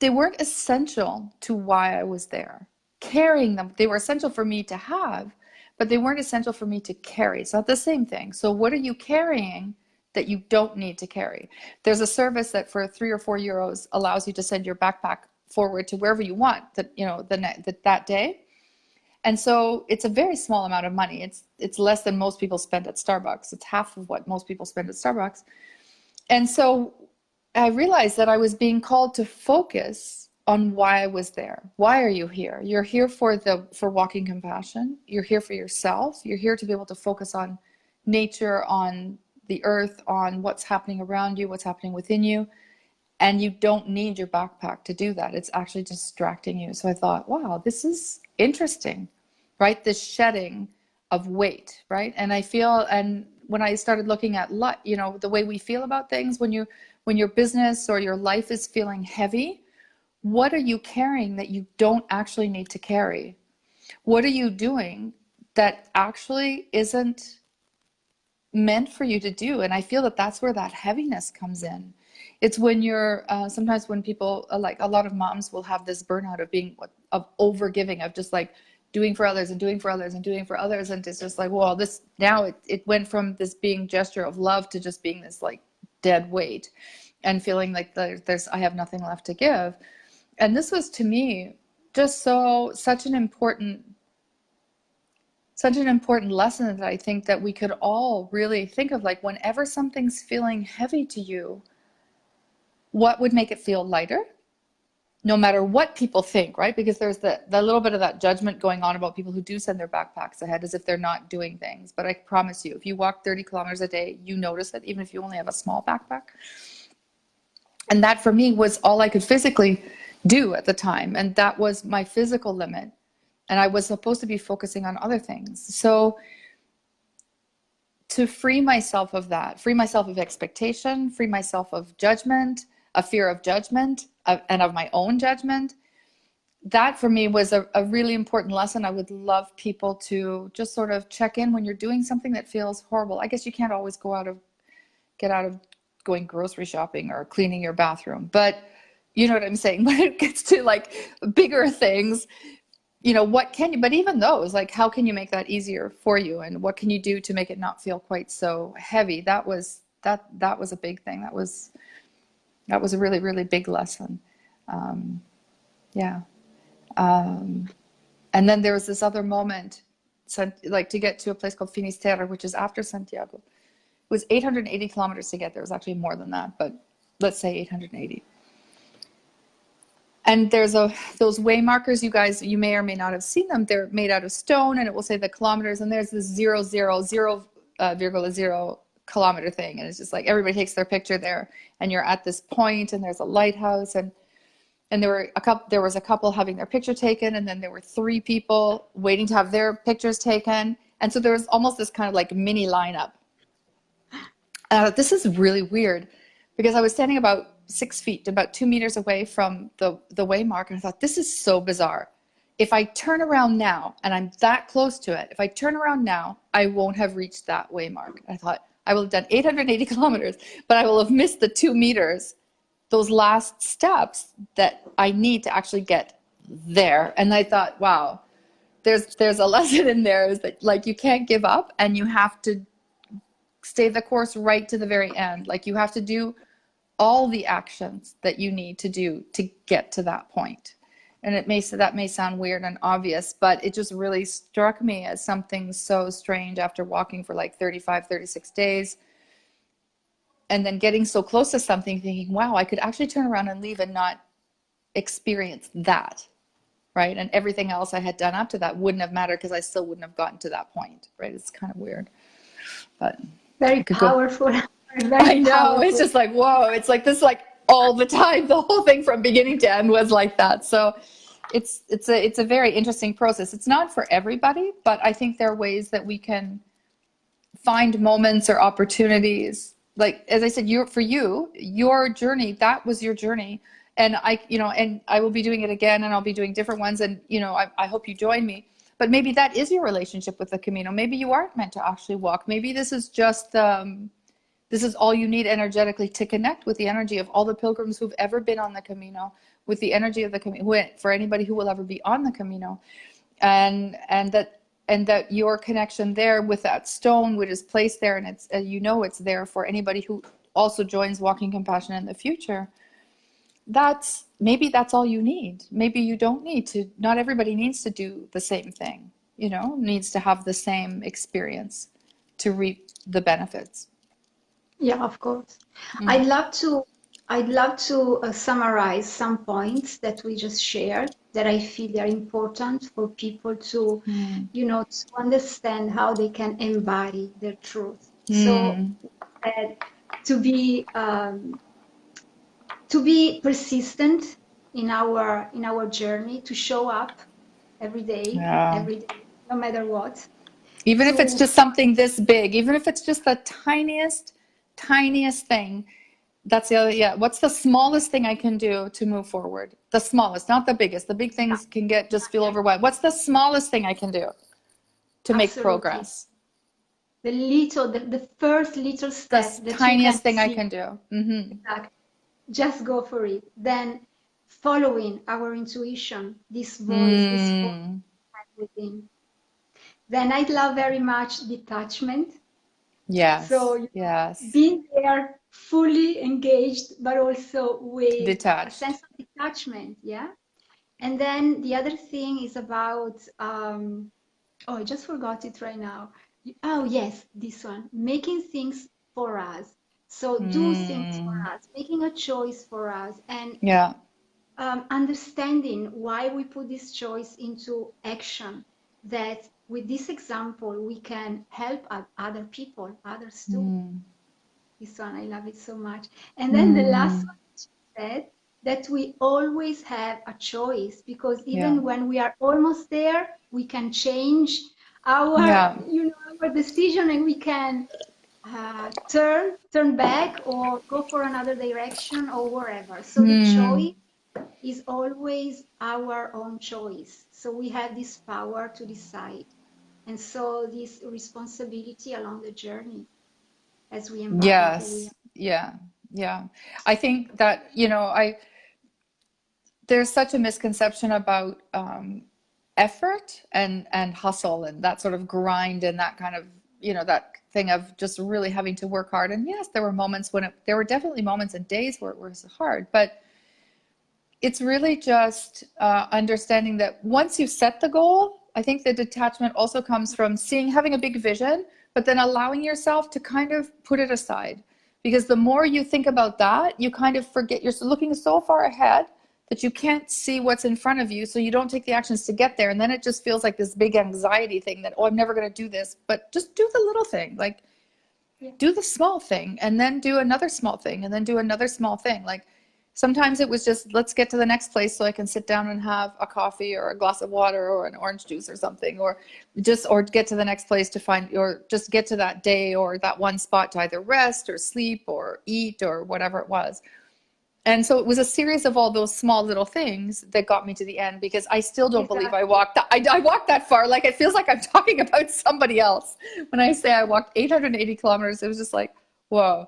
B: they weren't essential to why I was there. Carrying them, they were essential for me to have, but they weren't essential for me to carry. It's not the same thing. So what are you carrying that you don't need to carry? There's a service that for 3 or 4 euros allows you to send your backpack forward to wherever you want that day. And so it's a very small amount of money. It's less than most people spend at Starbucks. It's half of what most people spend at Starbucks. And so I realized that I was being called to focus on why I was there. Why are you here? You're here for walking compassion. You're here for yourself. You're here to be able to focus on nature, on the earth, on what's happening around you, what's happening within you. And you don't need your backpack to do that. It's actually distracting you. So I thought, wow, this is interesting, right? This shedding of weight, right? And I feel, and when I started looking at, the way we feel about things, when your business or your life is feeling heavy, what are you carrying that you don't actually need to carry? What are you doing that actually isn't meant for you to do? And I feel that that's where that heaviness comes in. It's when you're sometimes when people like a lot of moms will have this burnout of overgiving, of just like doing for others and doing for others and doing for others, and it's just like, well, this now it went from this being gesture of love to just being this like dead weight and feeling like I have nothing left to give. And this was to me just such an important lesson that I think that we could all really think of, like whenever something's feeling heavy to you, what would make it feel lighter? No matter what people think, right? Because there's the little bit of that judgment going on about people who do send their backpacks ahead as if they're not doing things. But I promise you, if you walk 30 kilometers a day, you notice it, even if you only have a small backpack. And that for me was all I could physically do at the time. And that was my physical limit. And I was supposed to be focusing on other things. So to free myself of that, free myself of expectation, free myself of judgment, a fear of judgment, and of my own judgment, that for me was a really important lesson. I would love people to just sort of check in when you're doing something that feels horrible. I guess you can't always get out of going grocery shopping or cleaning your bathroom, but you know what I'm saying? When it gets to like bigger things, what can you, but even those, like, how can you make that easier for you? And what can you do to make it not feel quite so heavy? That was that was a big thing. That was a really, really big lesson. Yeah. And then there was this other moment, like to get to a place called Finisterre, which is after Santiago. It was 880 kilometers to get there. It was actually more than that, but let's say 880. And there's those way markers, you guys, you may or may not have seen them. They're made out of stone, and it will say the kilometers, and there's this 0.0 kilometer thing, and it's just like everybody takes their picture there, and you're at this point, and there's a lighthouse, and there was a couple having their picture taken, and then there were 3 people waiting to have their pictures taken, and so there was almost this kind of like mini lineup. This is really weird, because I was standing about 6 feet, about 2 meters away from the waymark, and I thought, this is so bizarre. If I turn around now, and I'm that close to it, if I turn around now, I won't have reached that waymark. I thought, I will have done 880 kilometers, but I will have missed the 2 meters, those last steps that I need to actually get there. And I thought, wow, there's a lesson in there, is that like you can't give up, and you have to stay the course right to the very end. Like you have to do all the actions that you need to do to get to that point. And that may sound weird and obvious, but it just really struck me as something so strange after walking for like 35, 36 days. And then getting so close to something, thinking, wow, I could actually turn around and leave and not experience that, right? And everything else I had done up to that wouldn't have mattered, because I still wouldn't have gotten to that point, right? It's kind of weird, but
C: Very powerful.
B: I know, it's just like, whoa, it's like this, like all the time, the whole thing from beginning to end was like that. So it's a very interesting process. It's not for everybody, but I think there are ways that we can find moments or opportunities. Like, as I said, for you, your journey, that was your journey. And I will be doing it again, and I'll be doing different ones. And, I hope you join me. But maybe that is your relationship with the Camino. Maybe you aren't meant to actually walk. Maybe this is just, this is all you need energetically to connect with the energy of all the pilgrims who've ever been on the Camino, with the energy of the Camino, for anybody who will ever be on the Camino. And that your connection there with that stone, which is placed there, and it's it's there for anybody who also joins Walking Compassion in the future. Maybe that's all you need. Maybe you don't need to. Not everybody needs to do the same thing. Needs to have the same experience to reap the benefits.
C: Yeah, of course. I'd love to summarize some points that we just shared that I feel are important for people to, to understand how they can embody their truth. So to be persistent in our journey, to show up every day, no matter what.
B: Even if it's just something this big, even if it's just the tiniest thing. That's the other, what's the smallest thing I can do to move forward? The smallest, not the biggest. The big things can just feel overwhelmed. What's the smallest thing I can do to make progress?
C: The first little step.
B: The tiniest thing I can do. Mm-hmm.
C: Exactly. Just go for it. Then following our intuition, this voice within. Then I love very much detachment.
B: Yes.
C: So being there, fully engaged, but also with
B: detached.
C: A sense of detachment. Yeah. And then the other thing is about, I just forgot it right now. Oh, yes, this one. Making things for us. So do things for us, making a choice for us, and understanding why we put this choice into action, that with this example, we can help other people, others too. This one, I love it so much. And then the last one she said, that we always have a choice, because even when we are almost there, we can change our, our decision, and we can turn back or go for another direction or wherever. So the choice is always our own choice. So we have this power to decide. And so this responsibility along the journey as we embody.
B: Yes. Yeah. I think that, there's such a misconception about effort and hustle and that sort of grind and that kind of, that thing of just really having to work hard. And yes, there were moments when there were definitely moments and days where it was hard, but it's really just understanding that once you've set the goal, I think the detachment also comes from having a big vision, but then allowing yourself to kind of put it aside. Because the more you think about that, you kind of forget, you're looking so far ahead that you can't see what's in front of you, so you don't take the actions to get there. And then it just feels like this big anxiety thing that, oh, I'm never going to do this. But just do the little thing, like do the small thing, and then do another small thing, and then do another small thing. Like sometimes it was just, let's get to the next place so I can sit down and have a coffee or a glass of water or an orange juice or something, or get to the next place to find, or just get to that day or that one spot to either rest or sleep or eat or whatever it was. And so it was a series of all those small little things that got me to the end, because I still don't believe I walked I walked that far. Like, it feels like I'm talking about somebody else. When I say I walked 880 kilometers, it was just like, whoa,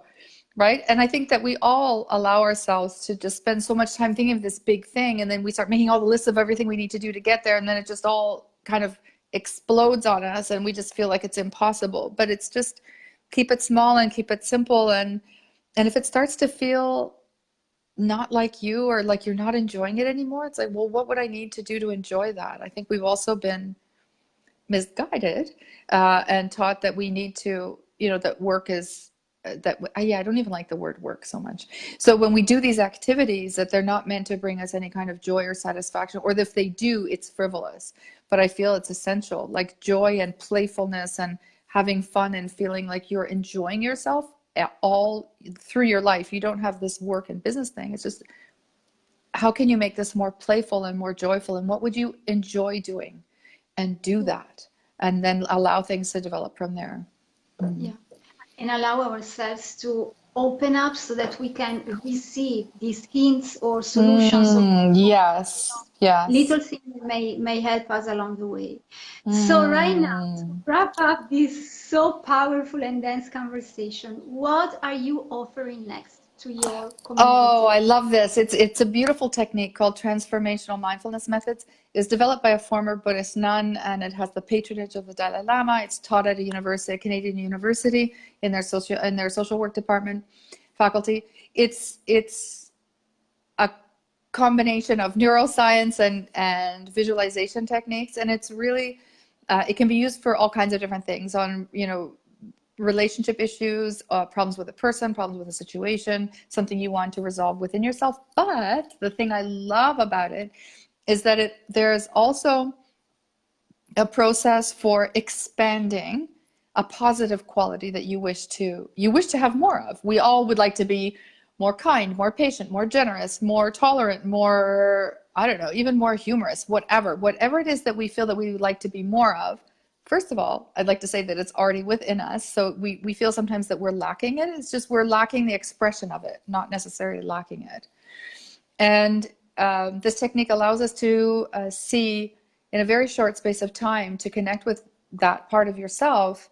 B: right? And I think that we all allow ourselves to just spend so much time thinking of this big thing, and then we start making all the lists of everything we need to do to get there, and then it just all kind of explodes on us, and we just feel like it's impossible. But it's just keep it small and keep it simple, and if it starts to feel not like you, or like you're not enjoying it anymore, it's like, well, what would I need to do to enjoy that? I think we've also been misguided and taught that we need to, that work is I don't even like the word work so much. So when we do these activities, that they're not meant to bring us any kind of joy or satisfaction, or if they do, it's frivolous. But I feel it's essential, like joy and playfulness and having fun and feeling like you're enjoying yourself all through your life. You don't have this work and business thing. It's just, how can you make this more playful and more joyful, and what would you enjoy doing, and do that, and then allow things to develop from there.
C: Yeah, and allow ourselves to open up so that we can receive these hints or solutions or
B: Yes,
C: little things that may help us along the way. So right now, to
B: Mm.
C: wrap up this so powerful and dense conversation, what are you offering next to your
B: Oh,
C: community?
B: I love this. It's a beautiful technique called transformational mindfulness methods. It's developed by a former Buddhist nun, and it has the patronage of the Dalai Lama. It's taught at a Canadian university in their social work department faculty. It's a combination of neuroscience and visualization techniques, and it's really it can be used for all kinds of different things, on relationship issues, problems with a person, problems with a situation, something you want to resolve within yourself. But the thing I love about it is that there's also a process for expanding a positive quality that you wish to have more of. We all would like to be more kind, more patient, more generous, more tolerant, more, I don't know, even more humorous, whatever it is that we feel that we would like to be more of. First of all, I'd like to say that it's already within us. So we feel sometimes that we're lacking it. It's just we're lacking the expression of it, not necessarily lacking it. And this technique allows us to see in a very short space of time, to connect with that part of yourself,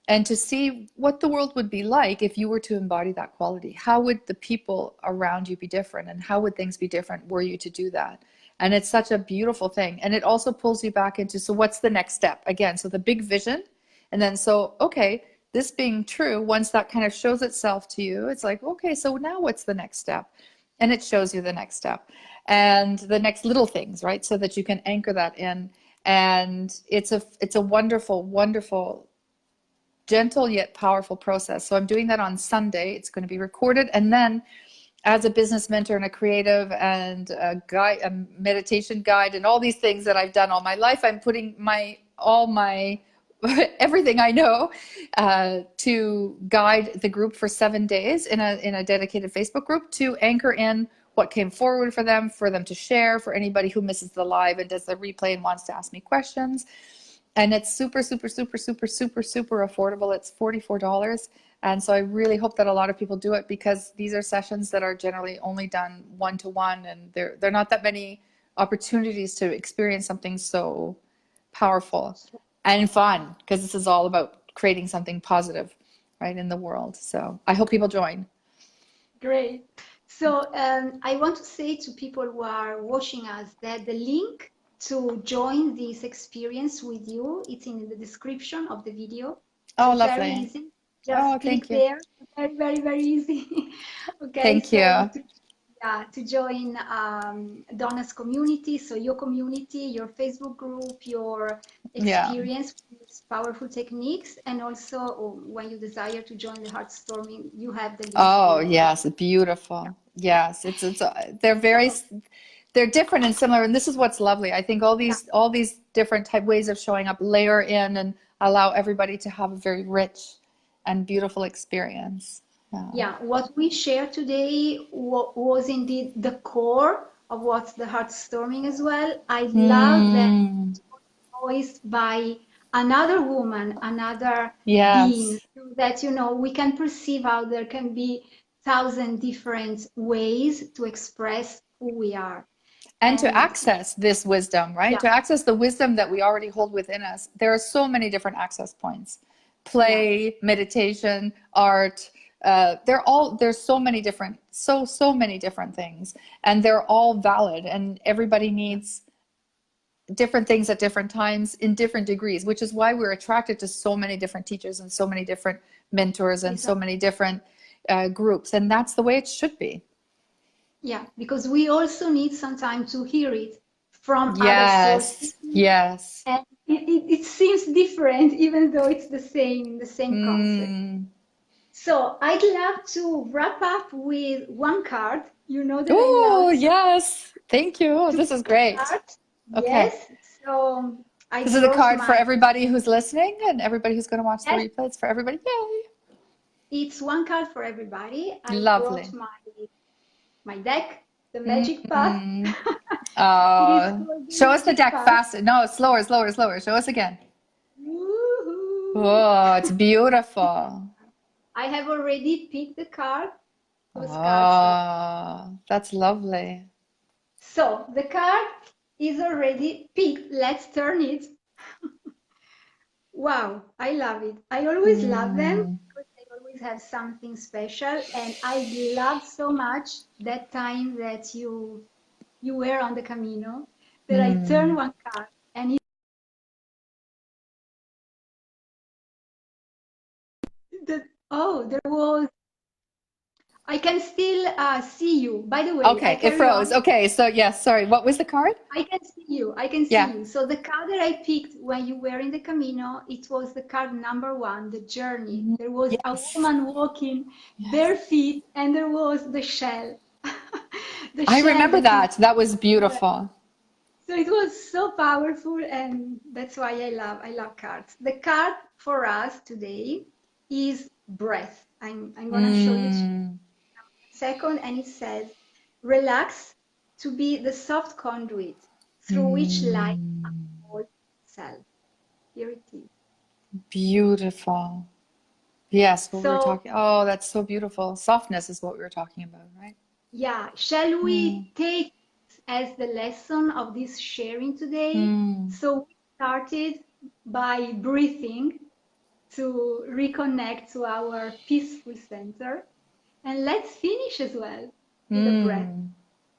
B: and to see what the world would be like if you were to embody that quality. How would the people around you be different, and how would things be different were you to do that? And it's such a beautiful thing. And it also pulls you back into, so what's the next step? Again, so the big vision. And then, so, okay, this being true, once that kind of shows itself to you, it's like, okay, so now what's the next step? And it shows you the next step and the next little things, right? So that you can anchor that in. And it's a wonderful, wonderful, gentle yet powerful process. So I'm doing that on Sunday. It's going to be recorded. And then as a business mentor and a creative and a guide, a meditation guide, and all these things that I've done all my life, I'm putting all my everything I know to guide the group for 7 days in a dedicated Facebook group, to anchor in what came forward for them to share, for anybody who misses the live and does the replay and wants to ask me questions. And it's super, super, super, super, super, super affordable. It's $44. And so I really hope that a lot of people do it, because these are sessions that are generally only done one-to-one, and there are not that many opportunities to experience something so powerful and fun, because this is all about creating something positive, right, in the world. So I hope people join.
C: Great. So I want to say to people who are watching us that the link to join this experience with you, it's in the description of the video.
B: Oh,
C: It's very
B: lovely.
C: easy.
B: Oh,
C: Just click
B: thank you.
C: there. Very, very, very easy. Okay,
B: Thank
C: so
B: you.
C: yeah, to join Donna's community, so your community, your Facebook group, your
B: Yeah.
C: experience with these powerful techniques, and also when you desire to join the Heartstorming, you have the link
B: Oh,
C: below, right?
B: yes, beautiful. Yes, they're very
C: So,
B: they're different and similar, and this is what's lovely. I think
C: yeah,
B: all these different type ways of showing up layer in and allow everybody to have a very rich and beautiful experience. Yeah.
C: yeah, what we shared today was indeed the core of what's the Heartstorming as well. I love that
B: Mm,
C: it was voiced by another woman, another being,
B: yes.
C: so that we can perceive how there can be thousand different ways to express who we are.
B: And to
C: And
B: access this wisdom, right?
C: yeah,
B: To access the wisdom that we already hold within us. There are so many different access points.
C: yeah,
B: Play, meditation, art, there's so many different, so many different things. And they're all valid. And everybody needs different things at different times in different degrees, which is why we're attracted to so many different teachers and so many different mentors and so
C: exactly.
B: many different groups. And that's the way it should be.
C: Yeah, because we also need some time to hear it from other sources.
B: Yes, yes.
C: And it seems different, even though it's the same concept.
B: Mm.
C: So I'd love to wrap up with one card. You know that I
B: Oh,
C: love
B: yes. Thank you.
C: to
B: This is
C: pick
B: great.
C: cards.
B: Okay.
C: Yes. So I
B: This is a
C: brought
B: card for
C: my,
B: everybody who's listening and everybody who's going to watch the
C: yes,
B: replay. It's for everybody. Yay.
C: it's one card for everybody. I brought
B: Lovely.
C: my deck, the Magic Path.
B: Mm.
C: It is called the
B: Show us the
C: Magic
B: deck
C: Path.
B: faster. No, slower, slower, slower. Show us again.
C: Woohoo!
B: Oh, it's beautiful.
C: I have already picked the card, those cards are.
B: Oh, that's lovely.
C: So the card is already picked. Let's turn it. Wow, I love it. I always love them
B: Mm.
C: because they always have something special. And I love so much that time that you were on the Camino that I turned
B: Mm.
C: one card and there was, I can still see you. By the way, I
B: Okay, it
C: carry
B: froze.
C: on.
B: Okay, so yes, sorry. What was the card?
C: I can see you. I can see
B: Yeah.
C: you. So the card that I picked when you were in the Camino, it was the card number one, the journey.
B: Mhm.
C: There was a
B: Yes.
C: woman walking
B: Yes.
C: bare feet, and there was the shell, the
B: I
C: shell
B: remember
C: that is.
B: that. That was
C: Yeah.
B: beautiful.
C: So it was so powerful, and that's why I love cards. The card for us today is breath. I'm gonna show you
B: Mm.
C: second, and it says, relax to be the soft conduit through which life
B: Mm.
C: unfolds itself. Here it is.
B: Beautiful. Yes, what we were
C: So,
B: talking. Oh, that's so beautiful. Softness is what we were talking about, right?
C: yeah, shall
B: Mm.
C: we take as the lesson of this sharing today?
B: Mm.
C: So, we started by breathing to reconnect to our peaceful center. And let's finish as well with a breath
B: Mm.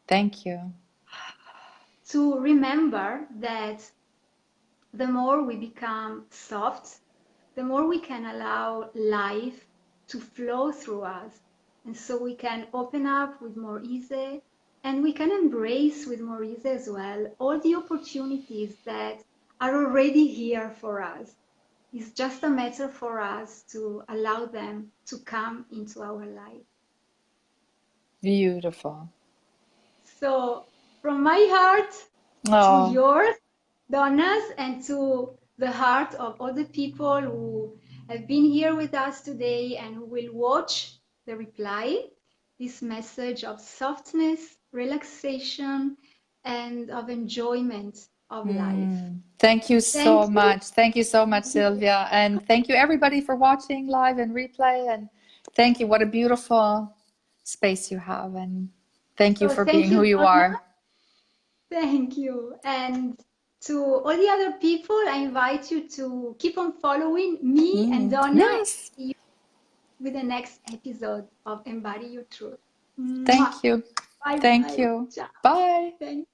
B: Thank you.
C: to remember that the more we become soft, the more we can allow life to flow through us. And so we can open up with more ease and we can embrace with more ease as well all the opportunities that are already here for us. It's just a matter for us to allow them to come into our life.
B: Beautiful.
C: So, from my heart to
B: Oh,
C: yours, Donna's, and to the heart of all the people who have been here with us today and who will watch the reply, this message of softness, relaxation, and of enjoyment of life.
B: thank you
C: Thank
B: so
C: you.
B: much. Thank you so much, Silvia. And thank you, everybody, for watching live and replay. And thank you. What a beautiful space you have. And thank you
C: So,
B: for
C: thank
B: being who
C: you,
B: you
C: Donna.
B: are.
C: Thank you. And to all the other people, I invite you to keep on following me and Donna, and
B: Yes.
C: see you with the next episode of Embody Your Truth. Mwah.
B: Thank you.
C: Bye
B: Thank
C: bye.
B: you.
C: Ciao.
B: Bye.
C: Thank